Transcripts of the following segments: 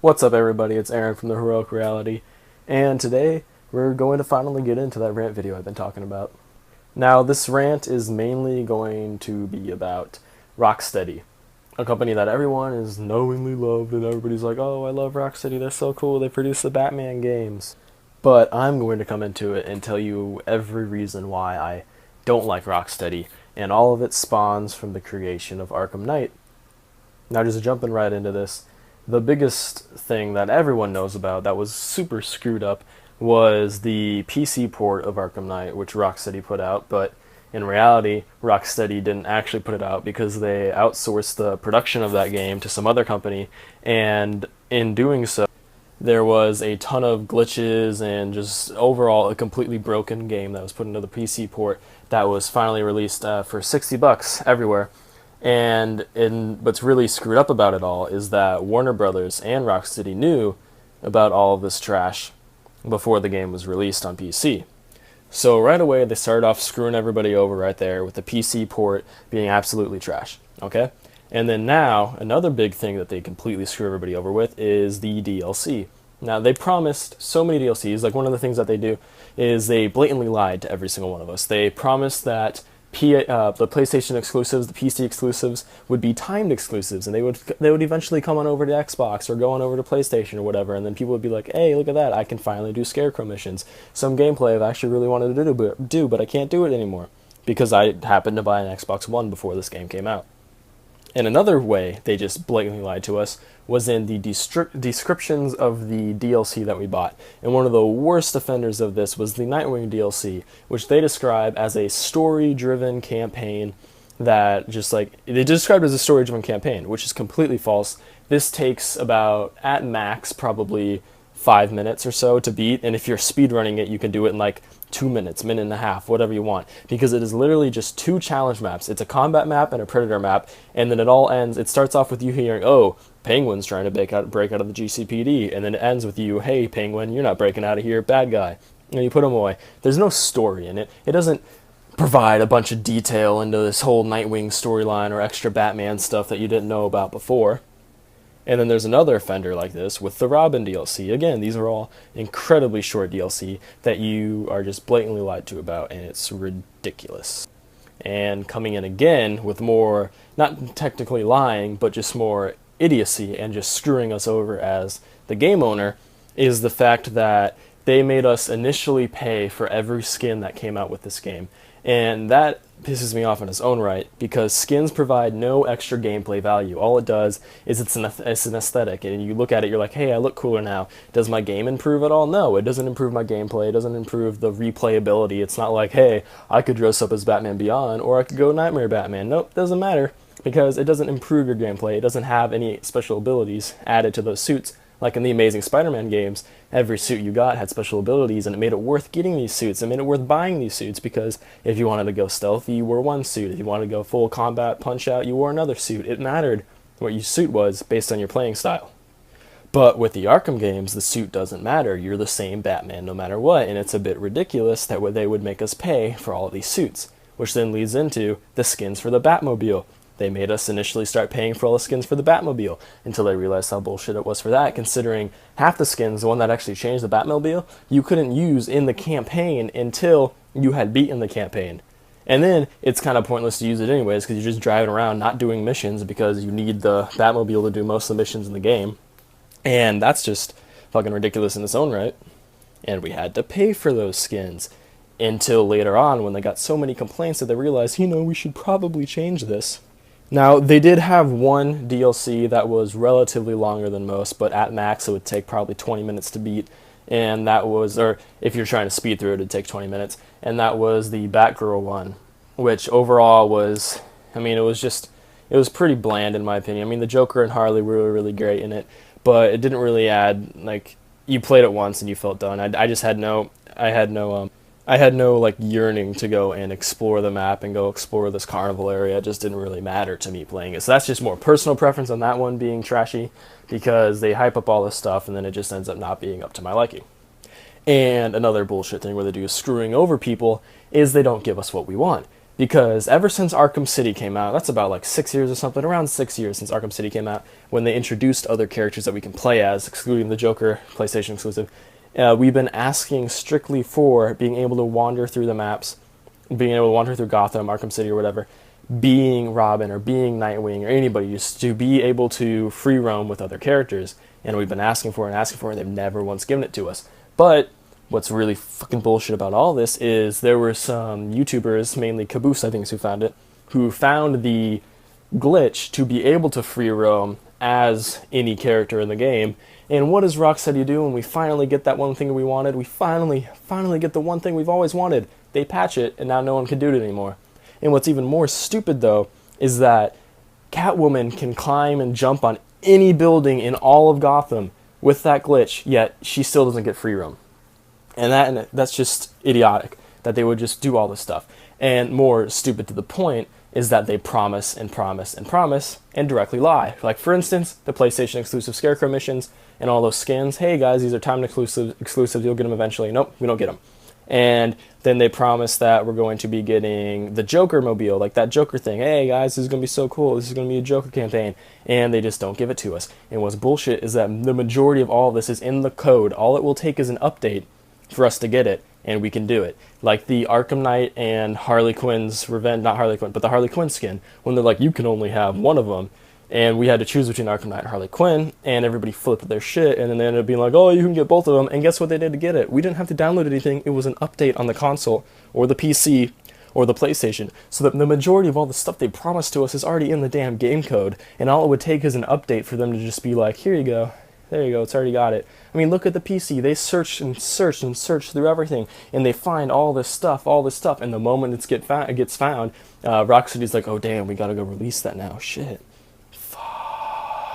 What's up, everybody? It's Aaron from the Heroic Reality, and today we're going to finally get into that rant video I've been talking about. Now, this rant is mainly going to be about Rocksteady, a company that everyone is knowingly loved, and everybody's like, oh, I love Rocksteady, they're so cool, they produce the Batman games. But I'm going to come into it and tell you every reason why I don't like Rocksteady, and all of it spawns from the creation of Arkham Knight. Now, just jumping right into this, the biggest thing that everyone knows about that was super screwed up was the PC port of Arkham Knight, which Rocksteady put out, but in reality, Rocksteady didn't actually put it out because they outsourced the production of that game to some other company, and in doing so, there was a ton of glitches and just overall a completely broken game that was put into the PC port that was finally released for $60 everywhere. And what's really screwed up about it all is that Warner Brothers and Rocksteady knew about all of this trash before the game was released on PC. So right away they started off screwing everybody over right there with the PC port being absolutely trash. Okay? And then now, another big thing that they completely screw everybody over with is the DLC. Now, they promised so many DLCs. Like, one of the things that they do is they blatantly lied to every single one of us. They promised that the PlayStation exclusives, the PC exclusives, would be timed exclusives, and they would eventually come on over to Xbox or go on over to PlayStation or whatever, and then people would be like, hey, look at that, I can finally do Scarecrow missions. Some gameplay I've actually really wanted to do, but I can't do it anymore, because I happened to buy an Xbox One before this game came out. And another way they just blatantly lied to us was in the descriptions of the DLC that we bought. And one of the worst offenders of this was the Nightwing DLC, which they describe as a story-driven campaign that they described it as a story-driven campaign, which is completely false. This takes about, at max, probably 5 minutes or so to beat, and if you're speedrunning it, you can do it in like 2 minutes, minute and a half, whatever you want, because it is literally just two challenge maps. It's a combat map and a predator map, and then it starts off with you hearing, oh, Penguin's trying to break out of the GCPD, and then it ends with you, hey, Penguin, you're not breaking out of here, bad guy, and you put him away. There's no story in it. It doesn't provide a bunch of detail into this whole Nightwing storyline or extra Batman stuff that you didn't know about before. And then there's another offender like this with the Robin DLC. Again, these are all incredibly short DLC that you are just blatantly lied to about, and it's ridiculous. And coming in again with more, not technically lying, but just more idiocy and just screwing us over as the game owner, is the fact that they made us initially pay for every skin that came out with this game. And that pisses me off in its own right, because skins provide no extra gameplay value. All it does is it's an aesthetic, and you look at it, you're like, hey, I look cooler now. Does my game improve at all? No, it doesn't improve my gameplay. It doesn't improve the replayability. It's not like, hey, I could dress up as Batman Beyond, or I could go Nightmare Batman. Nope, doesn't matter, because it doesn't improve your gameplay. It doesn't have any special abilities added to those suits. Like in the Amazing Spider-Man games, every suit you got had special abilities, and it made it worth getting these suits. It made it worth buying these suits, because if you wanted to go stealthy, you wore one suit. If you wanted to go full combat punch-out, you wore another suit. It mattered what your suit was based on your playing style. But with the Arkham games, the suit doesn't matter. You're the same Batman no matter what, and it's a bit ridiculous that they would make us pay for all of these suits, which then leads into the skins for the Batmobile. They made us initially start paying for all the skins for the Batmobile, until they realized how bullshit it was for that, considering half the skins, the one that actually changed the Batmobile, you couldn't use in the campaign until you had beaten the campaign. And then it's kind of pointless to use it anyways, because you're just driving around not doing missions, because you need the Batmobile to do most of the missions in the game. And that's just fucking ridiculous in its own right. And we had to pay for those skins, until later on when they got so many complaints that they realized, we should probably change this. Now, they did have one DLC that was relatively longer than most, but at max it would take probably 20 minutes to beat, and that was, or if you're trying to speed through it, it'd take 20 minutes, and that was the Batgirl one, which overall was, it was pretty bland in my opinion. The Joker and Harley were really great in it, but it didn't really add, you played it once and you felt done. I had no yearning to go and explore the map and go explore this carnival area. It just didn't really matter to me playing it. So that's just more personal preference on that one being trashy, because they hype up all this stuff and then it just ends up not being up to my liking. And another bullshit thing where they do screwing over people is they don't give us what we want. Because ever since Arkham City came out, that's about like 6 years or something, around 6 years since Arkham City came out, when they introduced other characters that we can play as, excluding the Joker, PlayStation exclusive, we've been asking strictly for being able to wander through the maps, being able to wander through Gotham, Arkham City, or whatever, being Robin or being Nightwing or anybody, just to be able to free roam with other characters. And we've been asking for it, and they've never once given it to us. But what's really fucking bullshit about all this is there were some YouTubers, mainly Caboose, I think is who found it, who found the glitch to be able to free roam as any character in the game. And what does Rocksteady do when we finally get that one thing we wanted? We finally get the one thing we've always wanted. They patch it, and now no one can do it anymore. And what's even more stupid, though, is that Catwoman can climb and jump on any building in all of Gotham with that glitch, yet she still doesn't get free roam. And that's just idiotic, that they would just do all this stuff. And more stupid to the point is that they promise and promise and promise and directly lie. Like, for instance, the PlayStation exclusive Scarecrow missions and all those skins. Hey guys, these are timed exclusives, you'll get them eventually. Nope, we don't get them. And then they promise that we're going to be getting the Joker mobile, like that Joker thing. Hey guys, this is going to be so cool. This is going to be a Joker campaign. And they just don't give it to us. And what's bullshit is that the majority of all of this is in the code. All it will take is an update for us to get it, and we can do it. Like the Arkham Knight and Harley Quinn's Revenge, not Harley Quinn, but the Harley Quinn skin, when they're like, you can only have one of them. And we had to choose between Arkham Knight and Harley Quinn, and everybody flipped their shit, and then they ended up being like, oh, you can get both of them, and guess what they did to get it? We didn't have to download anything. It was an update on the console, or the PC, or the PlayStation, so that the majority of all the stuff they promised to us is already in the damn game code, and all it would take is an update for them to just be like, here you go, there you go, it's already got it. I mean, look at the PC. They search and search and search through everything, and they find all this stuff, and the moment it gets found, Rocksteady's like, oh damn, we gotta go release that now, shit.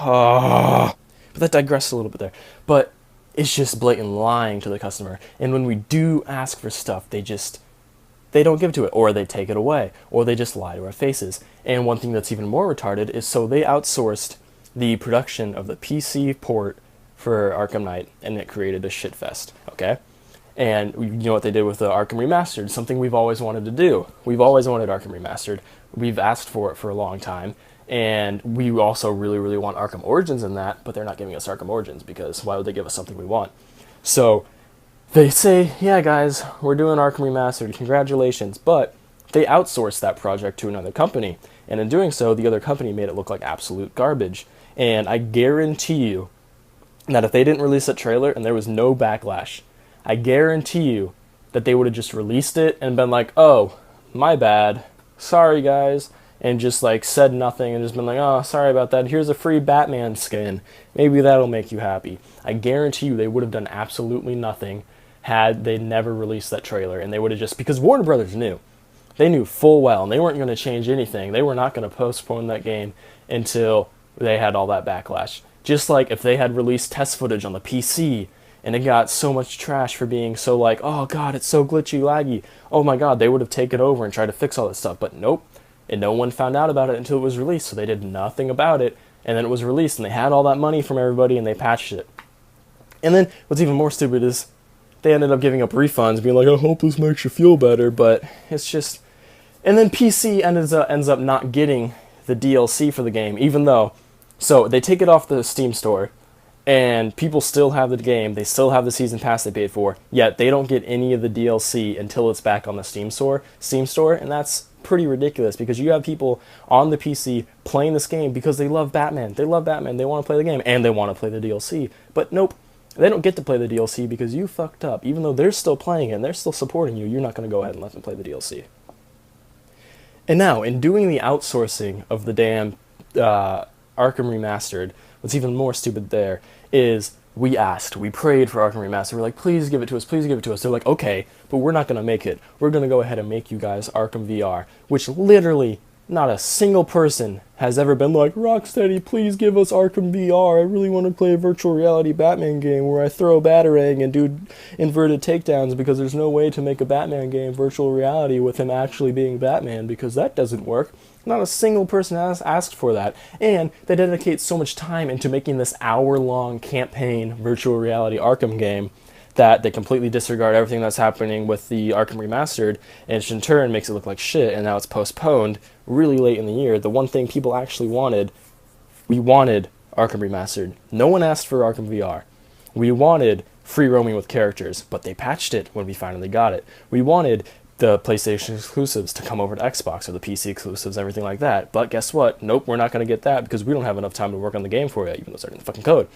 But that digressed a little bit there. But it's just blatant lying to the customer. And when we do ask for stuff, they don't give it to it, or they take it away, or they just lie to our faces. And one thing that's even more retarded is, so they outsourced the production of the PC port for Arkham Knight, and it created a shitfest, okay? And you know what they did with the Arkham Remastered? Something we've always wanted to do. We've always wanted Arkham Remastered. We've asked for it for a long time. And we also really, really want Arkham Origins in that, but they're not giving us Arkham Origins, because why would they give us something we want? So they say, yeah, guys, we're doing Arkham Remastered, congratulations, but they outsourced that project to another company. And in doing so, the other company made it look like absolute garbage. And I guarantee you that if they didn't release that trailer and there was no backlash, I guarantee you that they would have just released it and been like, oh, my bad, sorry guys, and just like said nothing and just been like, oh, sorry about that, here's a free Batman skin, maybe that'll make you happy. I guarantee you they would have done absolutely nothing had they never released that trailer, and they would have just, because Warner Brothers knew. They knew full well, and they weren't going to change anything. They were not going to postpone that game until they had all that backlash. Just like if they had released test footage on the PC, and it got so much trash for being so like, oh god, it's so glitchy, laggy, oh my god, they would have taken over and tried to fix all this stuff, but nope. And no one found out about it until it was released, so they did nothing about it, and then it was released, and they had all that money from everybody, and they patched it. And then, what's even more stupid is, they ended up giving up refunds, being like, I hope this makes you feel better, but it's just... And then PC ends up not getting the DLC for the game, even though... So, they take it off the Steam store, and people still have the game, they still have the season pass they paid for, yet they don't get any of the DLC until it's back on the Steam store, and that's pretty ridiculous, because you have people on the PC playing this game because they love Batman, they want to play the game, and they want to play the DLC, but nope, they don't get to play the DLC because you fucked up. Even though they're still playing it and they're still supporting you, you're not going to go ahead and let them play the DLC. And now, in doing the outsourcing of the damn Arkham Remastered, what's even more stupid there is we prayed for Arkham Remastered. We're like, please give it to us, please give it to us. They're like, okay, but we're not going to make it. We're going to go ahead and make you guys Arkham VR, which literally not a single person has ever been like, Rocksteady, please give us Arkham VR. I really want to play a virtual reality Batman game where I throw a Batarang and do inverted takedowns, because there's no way to make a Batman game virtual reality with him actually being Batman, because that doesn't work. Not a single person has asked for that. And they dedicate so much time into making this hour-long campaign virtual reality Arkham game that they completely disregard everything that's happening with the Arkham Remastered, and in turn makes it look like shit, and now it's postponed really late in the year. The one thing people actually wanted, we wanted Arkham Remastered. No one asked for Arkham VR. We wanted free roaming with characters, but they patched it when we finally got it. We wanted the PlayStation exclusives to come over to Xbox, or the PC exclusives, everything like that. But guess what? Nope, we're not going to get that because we don't have enough time to work on the game for you, even though it's already in the fucking code.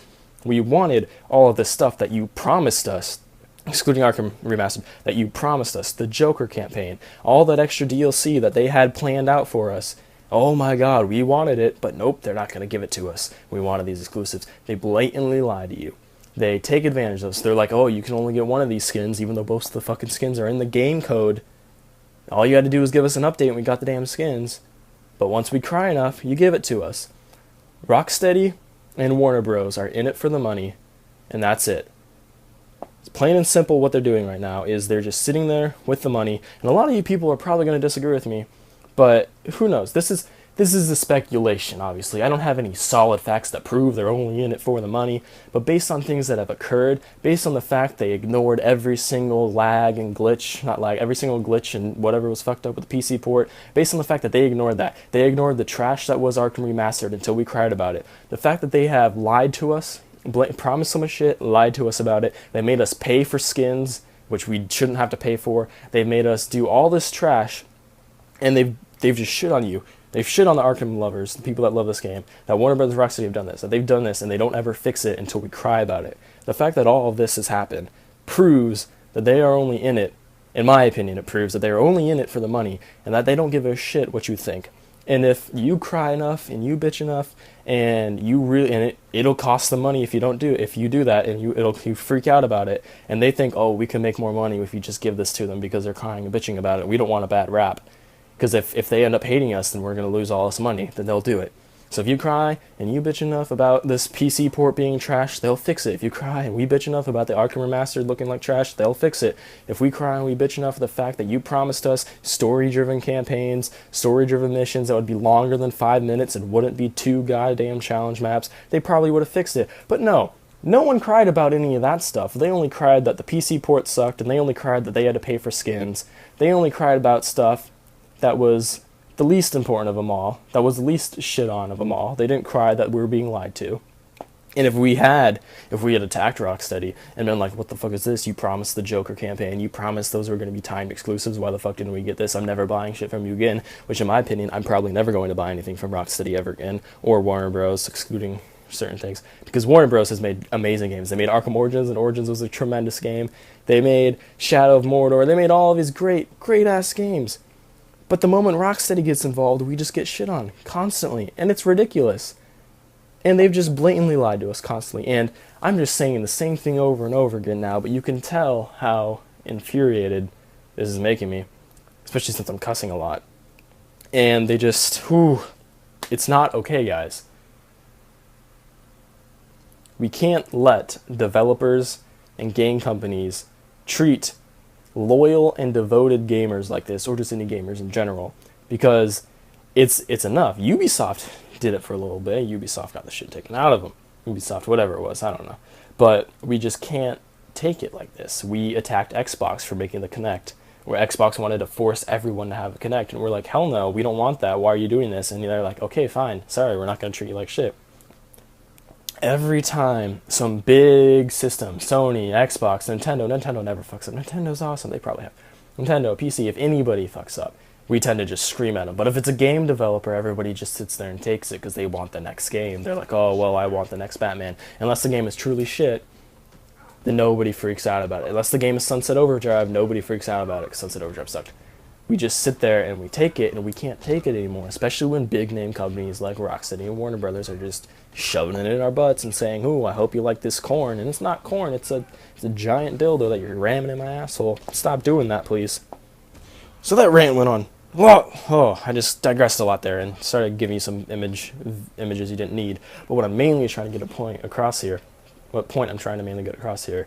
We wanted all of this stuff that you promised us, excluding Arkham Remastered, that you promised us, the Joker campaign, all that extra DLC that they had planned out for us. Oh my god, we wanted it, but nope, they're not going to give it to us. We wanted these exclusives. They blatantly lie to you. They take advantage of us. They're like, oh, you can only get one of these skins, even though most of the fucking skins are in the game code. All you had to do was give us an update and we got the damn skins. But once we cry enough, you give it to us. Rocksteady and Warner Bros. Are in it for the money, and that's it. It's plain and simple what they're doing right now is they're just sitting there with the money. And a lot of you people are probably going to disagree with me, but who knows? This is a speculation, obviously. I don't have any solid facts that prove they're only in it for the money, but based on things that have occurred, based on the fact they ignored every single lag and glitch, not lag, every single glitch and whatever was fucked up with the PC port, based on the fact that they ignored that, they ignored the trash that was Arkham Remastered until we cried about it. The fact that they have lied to us, promised so much shit, lied to us about it, they made us pay for skins, which we shouldn't have to pay for, they made us do all this trash, and they've just shit on you. They've shit on the Arkham lovers, the people that love this game, that Warner Bros. Rocksteady have done this, that they've done this and they don't ever fix it until we cry about it. The fact that all of this has happened proves that they are only in it, in my opinion, it proves that they are only in it for the money and that they don't give a shit what you think. And if you cry enough and you bitch enough and it'll cost them money if you do that and you freak out about it and they think, oh, we can make more money if you just give this to them because they're crying and bitching about it. We don't want a bad rap. Because if they end up hating us, then we're going to lose all this money. Then they'll do it. So if you cry and you bitch enough about this PC port being trash, they'll fix it. If you cry and we bitch enough about the Arkham Remastered looking like trash, they'll fix it. If we cry and we bitch enough for the fact that you promised us story-driven campaigns, story-driven missions that would be longer than 5 minutes and wouldn't be 2 goddamn challenge maps, they probably would have fixed it. But no one cried about any of that stuff. They only cried that the PC port sucked, and they only cried that they had to pay for skins. They only cried about stuff that was the least important of them all, that was the least shit on of them all. They didn't cry that we were being lied to. And if we had attacked Rocksteady and been like, what the fuck is this? You promised the Joker campaign, you promised those were going to be timed exclusives, why the fuck didn't we get this? I'm never buying shit from you again, which in my opinion, I'm probably never going to buy anything from Rocksteady ever again, or Warner Bros., excluding certain things, because Warner Bros. Has made amazing games. They made Arkham Origins, and Origins was a tremendous game. They made Shadow of Mordor, they made all of these great ass games. But the moment Rocksteady gets involved, we just get shit on constantly, and it's ridiculous. And they've just blatantly lied to us constantly, and I'm just saying the same thing over and over again now, but you can tell how infuriated this is making me, especially since I'm cussing a lot. And they just, it's not okay, guys. We can't let developers and game companies treat loyal and devoted gamers like this, or just any gamers in general, because it's enough. Ubisoft did it for a little bit. Ubisoft got the shit taken out of them. Ubisoft, whatever it was, I don't know. But we just can't take it like this. We attacked Xbox for making the Kinect, where Xbox wanted to force everyone to have a Kinect, and we're like, hell no, we don't want that. Why are you doing this? And they're like, okay, fine, sorry, we're not going to treat you like shit. Every time some big system, Sony, Xbox, Nintendo never fucks up. Nintendo's awesome, they probably have. Nintendo, PC, if anybody fucks up, we tend to just scream at them. But if it's a game developer, everybody just sits there and takes it because they want the next game. They're like, oh, well, I want the next Batman. Unless the game is truly shit, then nobody freaks out about it. Unless the game is Sunset Overdrive, nobody freaks out about it because Sunset Overdrive sucked. We just sit there and we take it, and we can't take it anymore, especially when big name companies like Rocksteady and Warner Brothers are just shoving it in our butts and saying, ooh, I hope you like this corn. And it's not corn, it's a giant dildo that you're ramming in my asshole. Stop doing that, please. So that rant went on. Whoa, I just digressed a lot there and started giving you some images you didn't need. But what I'm mainly trying to get what point I'm trying to mainly get across here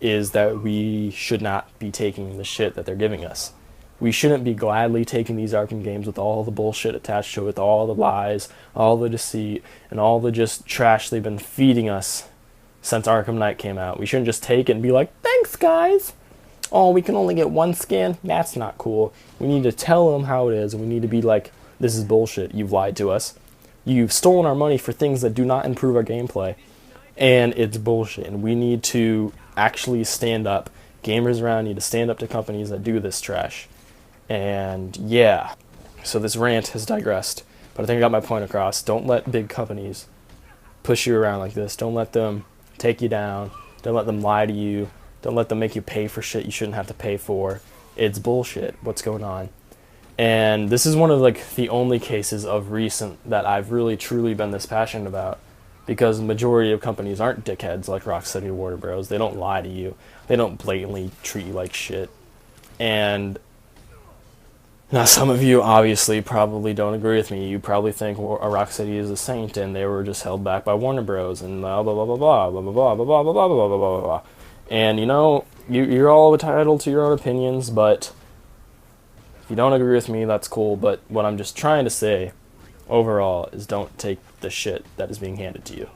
is that we should not be taking the shit that they're giving us. We shouldn't be gladly taking these Arkham games with all the bullshit attached to it, all the lies, all the deceit, and all the just trash they've been feeding us since Arkham Knight came out. We shouldn't just take it and be like, thanks, guys. Oh, we can only get one skin? That's not cool. We need to tell them how it is, and we need to be like, this is bullshit. You've lied to us. You've stolen our money for things that do not improve our gameplay, and it's bullshit. And we need to actually stand up. Gamers around need to stand up to companies that do this trash. And yeah, so this rant has digressed, but I think I got my point across. Don't let big companies push you around like this. Don't let them take you down. Don't let them lie to you. Don't let them make you pay for shit you shouldn't have to pay for. It's bullshit what's going on. And this is one of like the only cases of recent that I've really truly been this passionate about, because the majority of companies aren't dickheads like Rocksteady or Warner Bros. They don't lie to you. They don't blatantly treat you like shit. And now some of you obviously probably don't agree with me. You probably think Rocksteady is a saint and they were just held back by Warner Bros. And blah blah blah blah blah blah blah blah blah blah blah blah blah blah blah blah. And you know, you're all entitled to your own opinions, but if you don't agree with me, that's cool. But what I'm just trying to say overall is don't take the shit that is being handed to you.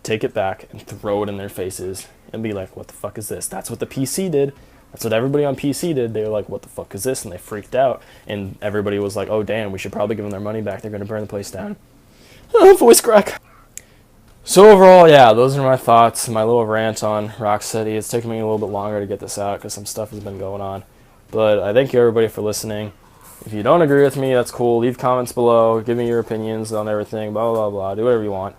Take it back and throw it in their faces and be like, what the fuck is this? That's what the PC did. That's what everybody on PC did. They were like, what the fuck is this? And they freaked out. And everybody was like, oh damn, we should probably give them their money back. They're going to burn the place down. Oh, voice crack. So overall, yeah, those are my thoughts, my little rant on Rocksteady. It's taken me a little bit longer to get this out because some stuff has been going on. But I thank you everybody for listening. If you don't agree with me, that's cool. Leave comments below. Give me your opinions on everything. Blah, blah, blah. Do whatever you want.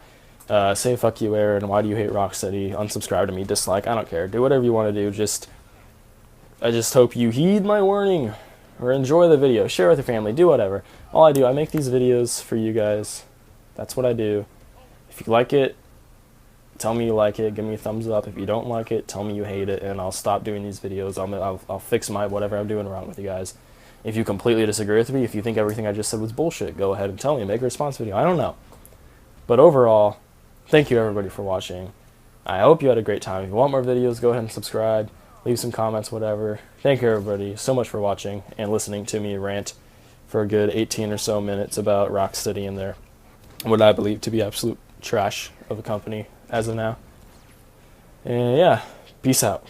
Say fuck you, Aaron. Why do you hate Rocksteady? Unsubscribe to me. Dislike. I don't care. Do whatever you want to do. I just hope you heed my warning. Or enjoy the video. Share with your family. Do whatever. All I do, I make these videos for you guys. That's what I do. If you like it, tell me you like it. Give me a thumbs up. If you don't like it, tell me you hate it, and I'll stop doing these videos. I'll fix my whatever I'm doing wrong with you guys. If you completely disagree with me, if you think everything I just said was bullshit, go ahead and tell me. Make a response video. I don't know. But overall, thank you everybody for watching. I hope you had a great time. If you want more videos, go ahead and subscribe. Leave some comments, whatever. Thank you everybody so much for watching and listening to me rant for a good 18 or so minutes about Rocksteady and their what I believe to be absolute trash of a company as of now. And yeah, peace out.